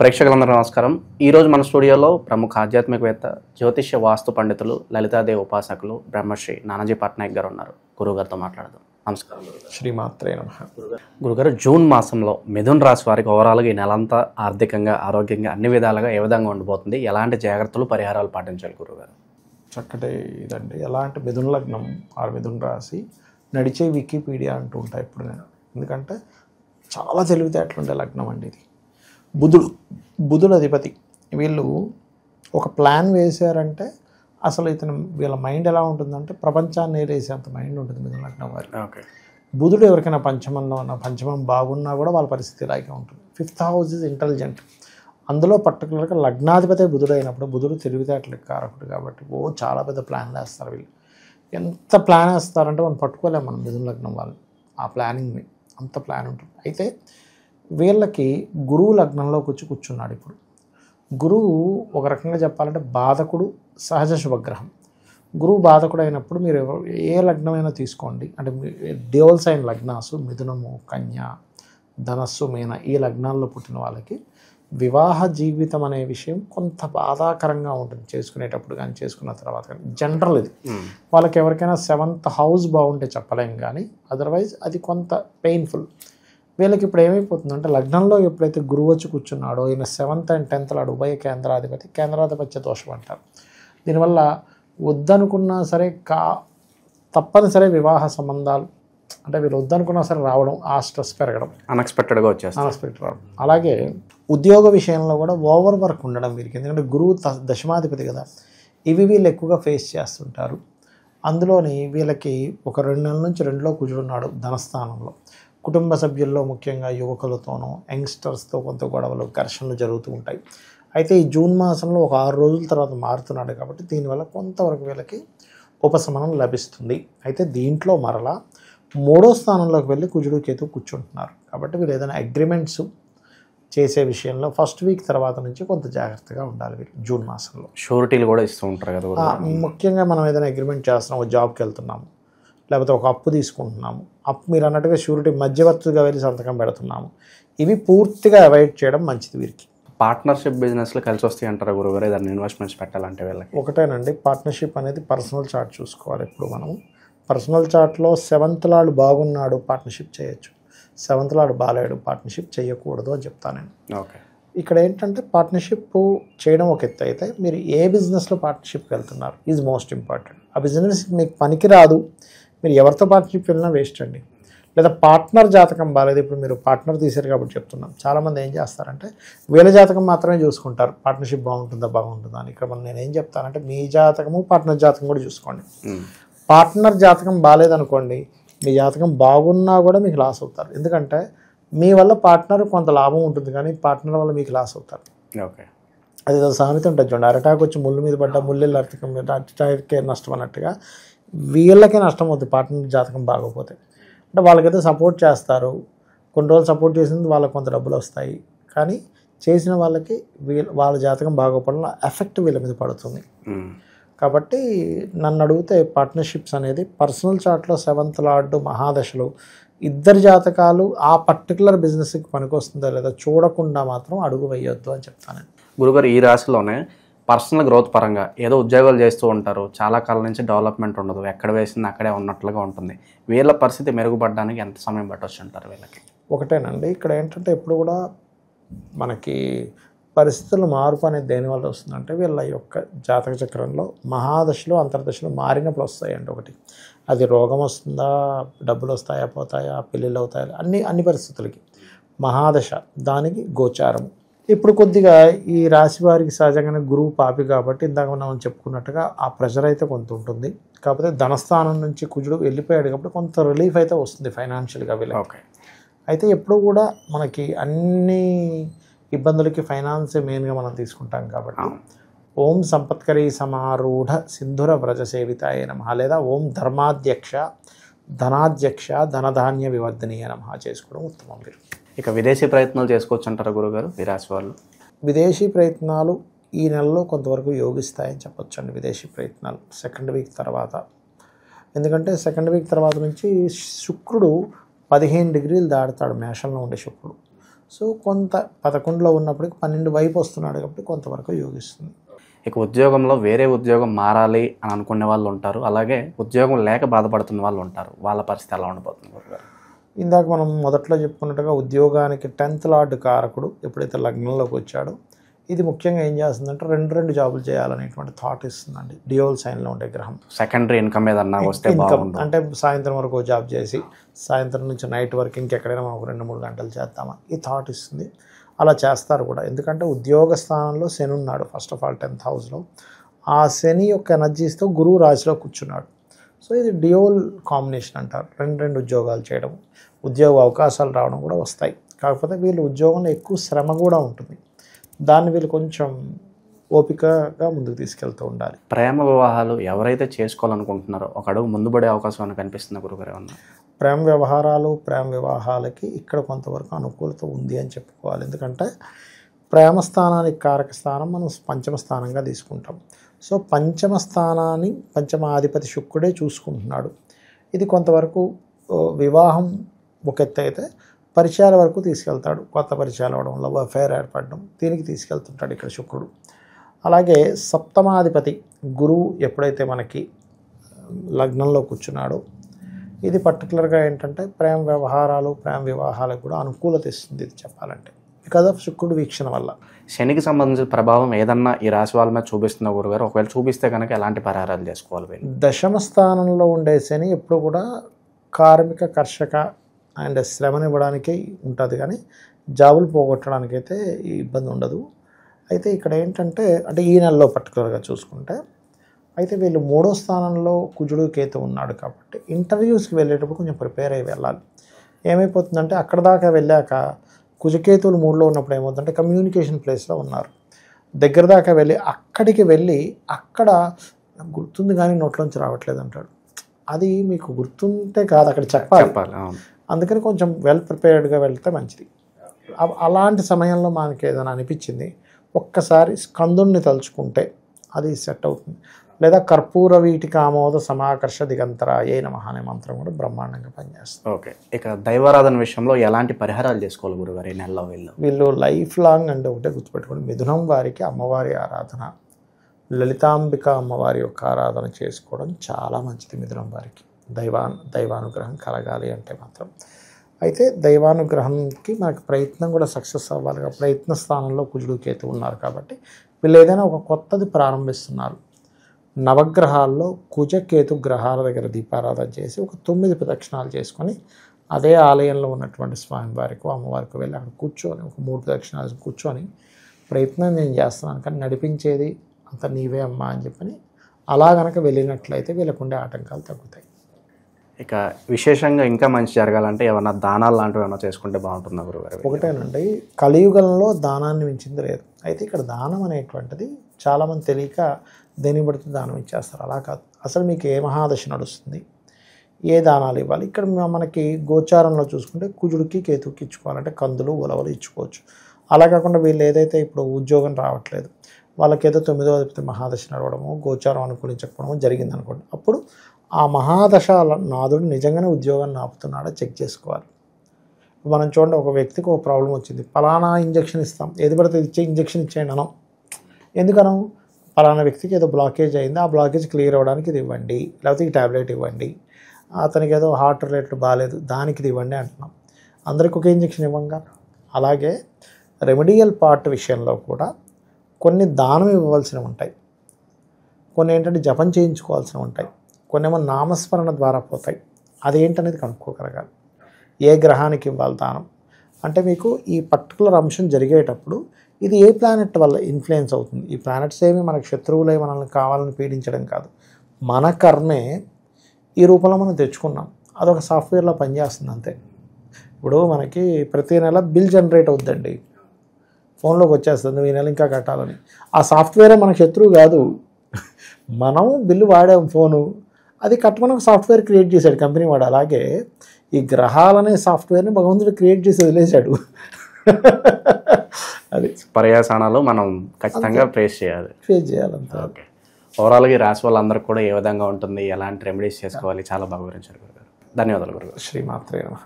ప్రేక్షకులందరూ నమస్కారం. ఈరోజు మన స్టూడియోలో ప్రముఖ ఆధ్యాత్మికవేత్త, జ్యోతిష్య వాస్తు పండితులు, లలితాదేవి ఉపాసకులు బ్రహ్మశ్రీ నానాజీ పట్నాయక్ గారు ఉన్నారు. గురుగారితో మాట్లాడదాం. నమస్కారం. శ్రీమాత్రే నమః. గురుగారు, జూన్ మాసంలో మిథున్ రాశి వారికి ఓవరాల్గా ఈ నెలంతా ఆర్థికంగా, ఆరోగ్యంగా అన్ని విధాలుగా ఏ విధంగా ఉండబోతుంది, ఎలాంటి జాగ్రత్తలు, పరిహారాలు పాటించాలి గురుగారు? చక్కటి ఇదండి. ఎలాంటి మిథున లగ్నం ఆరు మిథున రాశి నడిచే వికీపీడియా అంటూ ఉంటాయి ఇప్పుడు నేను. ఎందుకంటే చాలా తెలివితేటలు ఉండే లగ్నం అండి ఇది. బుధుడు అధిపతి. వీళ్ళు ఒక ప్లాన్ వేసారంటే అసలు వీళ్ళ మైండ్ ఎలా ఉంటుందంటే ప్రపంచాన్ని ఏలేసేంత మైండ్ ఉంటుంది మిథున లగ్నం వారికి. ఓకే. బుధుడు ఎవరికైనా పంచమంలో ఉన్న, పంచమం బాగున్నా కూడా వాళ్ళ పరిస్థితి ఇలాగే ఉంటుంది. 5th house is intelligent. అందులో పర్టికులర్గా లగ్నాధిపతి బుధుడు అయినప్పుడు బుధుడు తెలివితేటలకు కారకుడు కాబట్టి చాలా పెద్ద ప్లాన్లు వేస్తారు వీళ్ళు. ఎంత ప్లాన్ వేస్తారంటే మనం పట్టుకోలేము మనం మిథున లగ్నం వాళ్ళు. ఆ ప్లానింగ్ని అంత ప్లాన్ ఉంటుంది. అయితే వీళ్ళకి గురువు లగ్నంలోకి వచ్చి కూర్చున్నాడు ఇప్పుడు. గురువు ఒక రకంగా చెప్పాలంటే బాధకుడు, సహజ శుభగ్రహం. గురువు బాధకుడు అయినప్పుడు మీరు ఏ లగ్నమైనా తీసుకోండి, అంటే డ్యూయల్ సైన్ లగ్నాసు మిథునము, కన్య, ధనస్సు, మీన ఈ లగ్నాల్లో పుట్టిన వాళ్ళకి వివాహ జీవితం అనే విషయం కొంత బాధాకరంగా ఉంటుంది చేసుకునేటప్పుడు కానీ చేసుకున్న తర్వాత కానీ. జనరల్ ఇది వాళ్ళకి ఎవరికైనా 7th హౌస్ బాగుంటే చెప్పలేం, కానీ అదర్వైజ్ అది కొంత పెయిన్ఫుల్. వీళ్ళకి ఇప్పుడు ఏమైపోతుందంటే లగ్నంలో ఎప్పుడైతే గురువు వచ్చి కూర్చున్నాడో, ఈయన 7th and 10th లాడు ఉభయ కేంద్రాధిపతి, కేంద్రాధిపత్య దోషం అంటారు. దీనివల్ల వద్దనుకున్నా సరే తప్పనిసరి వివాహ సంబంధాలు, అంటే వీళ్ళు వద్దనుకున్నా సరే రావడం, ఆ స్ట్రెస్ పెరగడం, అన్ఎక్స్పెక్టెడ్ రావడం. అలాగే ఉద్యోగ విషయంలో కూడా ఓవర్ వర్క్ ఉండడం వీరికి. ఎందుకంటే గురువు దశమాధిపతి కదా, ఇవి వీళ్ళు ఎక్కువగా ఫేస్ చేస్తుంటారు. అందులోని వీళ్ళకి ఒక 2 నెలల నుంచి 2లో కూర్చున్నాడు ధనస్థానంలో. కుటుంబ సభ్యుల్లో ముఖ్యంగా యువకులతోనూ, యంగ్స్టర్స్తో కొంత గొడవలు, ఘర్షణలు జరుగుతూ ఉంటాయి. అయితే ఈ జూన్ మాసంలో ఒక 6 రోజుల తర్వాత మారుతున్నాడు కాబట్టి దీనివల్ల కొంతవరకు వీళ్ళకి ఉపశమనం లభిస్తుంది. అయితే దీంట్లో మరలా 3వ స్థానంలోకి వెళ్ళి కుజుడు, కేతు కూర్చుంటున్నారు కాబట్టి వీళ్ళు ఏదైనా అగ్రిమెంట్స్ చేసే విషయంలో ఫస్ట్ వీక్ తర్వాత నుంచి కొంత జాగ్రత్తగా ఉండాలి వీళ్ళు. జూన్ మాసంలో షూరిటీలు కూడా ఇస్తూ ఉంటారు కదా. ముఖ్యంగా మనం ఏదైనా అగ్రిమెంట్ చేస్తున్నాము, జాబ్కి వెళ్తున్నాము, లేకపోతే ఒక అప్పు తీసుకుంటున్నాము, అప్పు మీరు అన్నట్టుగా షూరిటీ మధ్యవర్తిగా వెళ్ళి సంతకం పెడుతున్నాము, ఇవి పూర్తిగా అవాయిడ్ చేయడం మంచిది వీరికి. పార్ట్నర్షిప్ బిజినెస్లో కలిసి వస్తాయి అంటారా గురుగారు, ఏదైనా ఇన్వెస్ట్మెంట్స్ పెట్టాలంటే వీళ్ళకి? ఒకటేనండి, పార్ట్నర్షిప్ అనేది పర్సనల్ చార్ట్ చూసుకోవాలి. ఇప్పుడు మనము పర్సనల్ చార్ట్లో 7th లాడు బాగున్నాడు పార్ట్నర్షిప్ చేయొచ్చు, 7th లాడు బాగాలేడు పార్ట్నర్షిప్ చేయకూడదు అని చెప్తాను నేను. ఓకే. ఇక్కడ ఏంటంటే పార్ట్నర్షిప్ చేయడం ఒక ఎత్తు అయితే మీరు ఏ బిజినెస్లో పార్ట్నర్షిప్కి వెళ్తున్నారు ఈజ్ మోస్ట్ ఇంపార్టెంట్. ఆ బిజినెస్ మీకు పనికి రాదు, మీరు ఎవరితో పార్ట్నర్షిప్ వెళ్ళినా వేస్ట్ అండి. లేదా పార్ట్నర్ జాతకం బాగాలేదు, ఇప్పుడు మీరు పార్ట్నర్ తీశారు కాబట్టి చెప్తున్నాం. చాలామంది ఏం చేస్తారంటే వీళ్ళ జాతకం మాత్రమే చూసుకుంటారు, పార్ట్నర్షిప్ బాగుంటుందా అని. ఇక్కడ నేను ఏం చెప్తానంటే మీ జాతకము, పార్ట్నర్ జాతకం కూడా చూసుకోండి. పార్ట్నర్ జాతకం బాగాలేదనుకోండి, మీ జాతకం బాగున్నా కూడా మీకు లాస్ అవుతారు. ఎందుకంటే మీ వల్ల పార్ట్నర్ కొంత లాభం ఉంటుంది, కానీ పార్ట్నర్ వల్ల మీకు లాస్ అవుతారు. ఓకే. అది సామెత ఉంటుంది చూడండి, అరటాకు వచ్చి ముళ్ళు మీద పడ్డా ముళ్ళెళ్ళి అరటికే నష్టం అన్నట్టుగా వీళ్ళకే నష్టం అవుతుంది పార్ట్నర్ జాతకం బాగోపోతే. అంటే వాళ్ళకైతే సపోర్ట్ చేస్తారు, కొన్ని రోజులు సపోర్ట్ చేసింది వాళ్ళకి కొంత డబ్బులు వస్తాయి, కానీ చేసిన వాళ్ళకి వాళ్ళ జాతకం బాగోపడం ఎఫెక్ట్ వీళ్ళ మీద పడుతుంది. కాబట్టి నన్ను అడిగితే పార్ట్నర్షిప్స్ అనేది పర్సనల్ చార్ట్లో 7th లార్డ్, మహాదశలు, ఇద్దరు జాతకాలు ఆ పర్టికులర్ బిజినెస్కి పనికొస్తుందా లేదా చూడకుండా మాత్రం అడుగు వేయొద్దు అని చెప్తాను. గురుగారు, ఈ రాశిలోనే పర్సనల్ గ్రోత్ పరంగా ఏదో ఉద్యోగాలు చేస్తూ ఉంటారు, చాలా కాలం నుంచి డెవలప్మెంట్ ఉండదు, ఎక్కడ వేసింది అక్కడే ఉన్నట్లుగా ఉంటుంది, వీళ్ళ పరిస్థితి మెరుగుపడడానికి ఎంత సమయం పట్టవచ్చు అంటారు వీళ్ళకి? ఒకటేనండి, ఇక్కడ ఏంటంటే ఎప్పుడు కూడా మనకి పరిస్థితుల మార్పు అనేది దేనివల్ల వస్తుందంటే వీళ్ళ యొక్క జాతక చక్రంలో మహాదశలో, అంతర్దశలో మారినప్పుడు వస్తాయండి. ఒకటి అది రోగం వస్తుందా, డబ్బులు వస్తాయా, పోతాయా, పెళ్ళిళ్ళు అవుతాయా, అన్ని పరిస్థితులకి మహాదశ, దానికి గోచారము. ఇప్పుడు కొద్దిగా ఈ రాశి వారికి సహజంగానే గురువు పాపి కాబట్టి ఇందాక మనం చెప్పుకున్నట్టుగా ఆ ప్రెషర్ అయితే కొంత ఉంటుంది. కాకపోతే ధనస్థానం నుంచి కుజుడు వెళ్ళిపోయాడు కాబట్టి కొంత రిలీఫ్ అయితే వస్తుంది ఫైనాన్షియల్గా వీళ్ళకి. ఓకే. అయితే ఎప్పుడు కూడా మనకి అన్ని ఇబ్బందులకి ఫైనాన్సే మెయిన్గా మనం తీసుకుంటాం కాబట్టి ఓం సంపత్కరీ సమారూఢ సింధుర వ్రజ సేవితాయ నమః, లేదా ఓం ధర్మాధ్యక్ష ధనాధ్యక్ష ధనధాన్య వివర్ధనీయ నమః చేసుకోవడం ఉత్తమం. మీరు ఇక విదేశీ ప్రయత్నాలు చేసుకోవచ్చు అంటారా గురుగారు ఈ రాశి వాళ్ళు? విదేశీ ప్రయత్నాలు ఈ నెలలో కొంతవరకు యోగిస్తాయని చెప్పొచ్చు అండి. విదేశీ ప్రయత్నాలు 2nd వీక్ తర్వాత, ఎందుకంటే 2nd వీక్ తర్వాత నుంచి శుక్రుడు 15 డిగ్రీలు దాటుతాడు మేషంలో ఉండే శుక్రుడు. సో కొంత 11లో ఉన్నప్పటికి 12 వైపు వస్తున్నాడు కాబట్టి కొంతవరకు యోగిస్తుంది. ఇక ఉద్యోగంలో వేరే ఉద్యోగం మారాలి అని అనుకునే వాళ్ళు ఉంటారు, అలాగే ఉద్యోగం లేక బాధపడుతున్న వాళ్ళు ఉంటారు. వాళ్ళ పరిస్థితి ఎలా ఉండబోతుంది గురుగారు? ఇందాక మనం మొదట్లో చెప్పుకున్నట్టుగా ఉద్యోగానికి 10th లార్డ్ కారకుడు ఎప్పుడైతే లగ్నంలోకి వచ్చాడో ఇది ముఖ్యంగా ఏం చేస్తుందంటే రెండు జాబులు చేయాలనేటువంటి థాట్ ఇస్తుందండి. డ్యూయల్ సైన్లో ఉండే గ్రహం. సెకండరీ ఇన్కమ్ ఏదన్నా వస్తే బాగుంటుంది. అంటే సాయంత్రం వరకు జాబ్ చేసి సాయంత్రం నుంచి నైట్ వరకు ఇంకెక్కడైనా మనం 2-3 గంటలు చేద్దామా ఈ థాట్ ఇస్తుంది. అలా చేస్తారు కూడా. ఎందుకంటే ఉద్యోగ స్థానంలో శని ఉన్నాడు. ఫస్ట్ ఆఫ్ ఆల్ 10th హౌస్లో ఆ శని యొక్క ఎనర్జీస్తో గురువు రాశిలో కూర్చున్నాడు. సో ఇది డ్యూయల్ కాంబినేషన్ అంటారు. రెండు ఉద్యోగాలు చేయడం, ఉద్యోగ అవకాశాలు రావడం కూడా వస్తాయి. కాకపోతే వీళ్ళు ఉద్యోగంలో ఎక్కువ శ్రమ కూడా ఉంటుంది. దాన్ని వీళ్ళు కొంచెం ఓపికగా ముందుకు తీసుకెళ్తూ ఉండాలి. ప్రేమ వివాహాలు ఎవరైతే చేసుకోవాలనుకుంటున్నారో ఒక అడుగు ముందు పడే అవకాశం అని కనిపిస్తుంది గురుగారు ఏమన్నా? ప్రేమ వివాహాలకి ఇక్కడ కొంతవరకు అనుకూలత ఉంది అని చెప్పుకోవాలి. ఎందుకంటే ప్రేమ స్థానానికి కారక స్థానం మనం పంచమ స్థానంగా తీసుకుంటాం. సో పంచమ స్థానాన్ని పంచమాధిపతి శుక్రుడే చూసుకుంటున్నాడు. ఇది కొంతవరకు వివాహం ఒక ఎత్తు అయితే పరిచయాల వరకు తీసుకెళ్తాడు. కొత్త పరిచయాలు అవడం, లవ్ అఫైర్ ఏర్పడడం, దీనికి తీసుకెళ్తుంటాడు ఇక్కడ శుక్రుడు. అలాగే సప్తమాధిపతి గురువు ఎప్పుడైతే మనకి లగ్నంలో కూర్చున్నాడో ఇది పర్టికులర్గా ఏంటంటే ప్రేమ వ్యవహారాలు, ప్రేమ వివాహాలకు కూడా అనుకూలత ఇస్తుంది. ఇది చెప్పాలంటే బికాజ్ ఆఫ్ శుక్రుడు వీక్షణ వల్ల. శనికి సంబంధించిన ప్రభావం ఏదన్నా ఈ రాశి వాళ్ళ మీద చూపిస్తున్న గురుగారు? ఒకవేళ చూపిస్తే కనుక ఎలాంటి పరిహారాలు చేసుకోవాలి? దశమ స్థానంలో ఉండే శని ఎప్పుడు కూడా కార్మిక, కర్షక అండ్ శ్రమనివ్వడానికే ఉంటుంది, కానీ జాబులు పోగొట్టడానికి అయితే ఇబ్బంది ఉండదు. అయితే ఇక్కడ ఏంటంటే అంటే ఈ నెలలో పర్టికులర్గా చూసుకుంటే అయితే వీళ్ళు 3వ స్థానంలో కుజుడు కేతు ఉన్నాడు కాబట్టి ఇంటర్వ్యూస్కి వెళ్ళేటప్పుడు కొంచెం ప్రిపేర్ అయ్యి వెళ్ళాలి. ఏమైపోతుందంటే అక్కడ దాకా వెళ్ళాక కుజకేతువులు 3లో ఉన్నప్పుడు ఏమవుతుందంటే కమ్యూనికేషన్ ప్లేస్లో ఉన్నారు. దగ్గర దాకా అక్కడికి వెళ్ళి అక్కడ గుర్తుంది కానీ నోట్లోంచి రావట్లేదు అంటాడు. అది మీకు గుర్తుంటే కాదు, అక్కడ చెప్పాలి. అందుకని కొంచెం వెల్ ప్రిపేర్డ్గా వెళ్తే మంచిది. అలాంటి సమయంలో మనకి ఏదైనా అనిపించింది ఒక్కసారి స్కందుని తలుచుకుంటే అది సెట్ అవుతుంది. లేదా కర్పూర వీటికి ఆమోద సమాకర్ష దిగంతరాయే నమః అనే మంత్రం కూడా బ్రహ్మాండంగా పనిచేస్తుంది. ఓకే. ఇక దైవారాధన విషయంలో ఎలాంటి పరిహారాలు చేసుకోవాలి గురుగారు ఈ నెలలో? వీళ్ళు లైఫ్ లాంగ్ అంటే ఒకటే గుర్తుపెట్టుకోండి, మిథునం వారికి అమ్మవారి ఆరాధన, లలితాంబిక అమ్మవారి యొక్క ఆరాధన చేసుకోవడం చాలా మంచిది. మిథునం వారికి దైవానుగ్రహం కలగాలి అంటే మాత్రం. అయితే దైవానుగ్రహంకి మనకు ప్రయత్నం కూడా సక్సెస్ అవ్వాలి. ప్రయత్న స్థానంలో కుజుడు కేతు ఉన్నారు కాబట్టి వీళ్ళు ఏదైనా ఒక కొత్తది ప్రారంభిస్తున్నారు. నవగ్రహాల్లో కుజకేతు గ్రహాల దగ్గర దీపారాధన చేసి ఒక 9 ప్రదక్షిణాలు చేసుకొని అదే ఆలయంలో ఉన్నటువంటి స్వామివారికి అమ్మవారికి వెళ్ళి అక్కడ కూర్చొని ఒక 3 ప్రదక్షిణాలు కూర్చొని ప్రయత్నం నేను చేస్తున్నాను కానీ నడిపించేది అంత నీవే అమ్మా అని చెప్పని అలా కనుక వెళ్ళినట్లయితే వీళ్ళకుండే ఆటంకాలు తగ్గుతాయి. ఇక విశేషంగా ఇంకా మంచి జరగాలంటే ఏమన్నా దానాలు లాంటివి ఏమైనా చేసుకుంటే బాగుంటుందా గురుగారు? ఒకటేనండి, కలియుగంలో దానాన్ని మించింది లేదు. అయితే ఇక్కడ దానం అనేటువంటిది చాలామంది తెలియక దేని పడితే దానం ఇచ్చేస్తారు. అలా కాదు. అసలు మీకు ఏ మహాదశ నడుస్తుంది, ఏ దానాలు ఇవ్వాలి? ఇక్కడ మనకి గోచారంలో చూసుకుంటే కుజుడికి కేతువుకి ఇచ్చుకోవాలంటే కందులు, ఉలవలు ఇచ్చుకోవచ్చు. అలా కాకుండా వీళ్ళు ఏదైతే ఇప్పుడు ఉద్యోగం రావట్లేదు వాళ్ళకేదో 9వ అధిపతి మహాదశ నడవడము, గోచారం అనుకూలించకపోవడము జరిగింది అనుకోండి, అప్పుడు ఆ మహాదశ నాదుడు నిజంగానే ఉద్యోగాన్ని ఆపుతున్నాడో చెక్ చేసుకోవాలి. మనం చూడండి, ఒక వ్యక్తికి ఒక ప్రాబ్లం వచ్చింది, పలానా ఇంజక్షన్ ఇస్తాం, ఏది పడితే ఇంజక్షన్ ఇచ్చేయండి అనం. ఎందుకనం? పలానా వ్యక్తికి ఏదో బ్లాకేజ్ అయింది, ఆ బ్లాకేజ్ క్లియర్ అవ్వడానికి ఇది ఇవ్వండి, లేకపోతే ఈ ట్యాబ్లెట్ ఇవ్వండి, అతనికి ఏదో హార్ట్ రిలేటెడ్ బాగాలేదు దానికి ఇది ఇవ్వండి అంటున్నాం. అందరికి ఒకే ఇంజక్షన్ ఇవ్వంగా. అలాగే రెమెడియల్ పార్ట్ విషయంలో కూడా కొన్ని దానం ఇవ్వవలసినవి ఉంటాయి, కొన్ని ఏంటంటే జపం చేయించుకోవాల్సినవి ఉంటాయి, కొన్ని ఏమో నామస్మరణ ద్వారా పోతాయి. అదేంటనేది కనుక్కోగలగాలి. ఏ గ్రహానికి ఇవ్వాలి దానం అంటే మీకు ఈ పర్టికులర్ అంశం జరిగేటప్పుడు ఇది ఏ ప్లానెట్ వల్ల ఇన్ఫ్లుయెన్స్ అవుతుంది. ఈ ప్లానెట్స్ ఏమి మనకు శత్రువులే మనల్ని కావాలని పీడించడం కాదు, మన కర్మే ఈ రూపంలో మనం తెచ్చుకున్నాం. అదొక సాఫ్ట్వేర్లో పనిచేస్తుంది అంతే. ఇప్పుడు మనకి ప్రతి నెల బిల్ జనరేట్ అవుతుందండి, ఫోన్లోకి వచ్చేస్తుంది ఈ నెల ఇంకా కట్టాలని. ఆ సాఫ్ట్వేరే మనకు శత్రువు కాదు, మనం బిల్లు వాడాం ఫోను, అది కట్టమని ఒక సాఫ్ట్వేర్ క్రియేట్ చేశాడు కంపెనీ వాడు. అలాగే ఈ గ్రహాలనే సాఫ్ట్వేర్ని భగవంతుడు క్రియేట్ చేసి వదిలేశాడు. అది పర్యాసనాలు మనం ఖచ్చితంగా ఫేస్ చేయాలంటే. ఓకే. ఓవరాల్గా ఈ రాశి వాళ్ళందరికీ కూడా ఏ విధంగా ఉంటుంది, ఎలాంటి రెమెడీస్ చేసుకోవాలి చాలా బాగా వివరించారు గురుగారు. ధన్యవాదాలు గురుగారు. శ్రీమాత్రే నమః.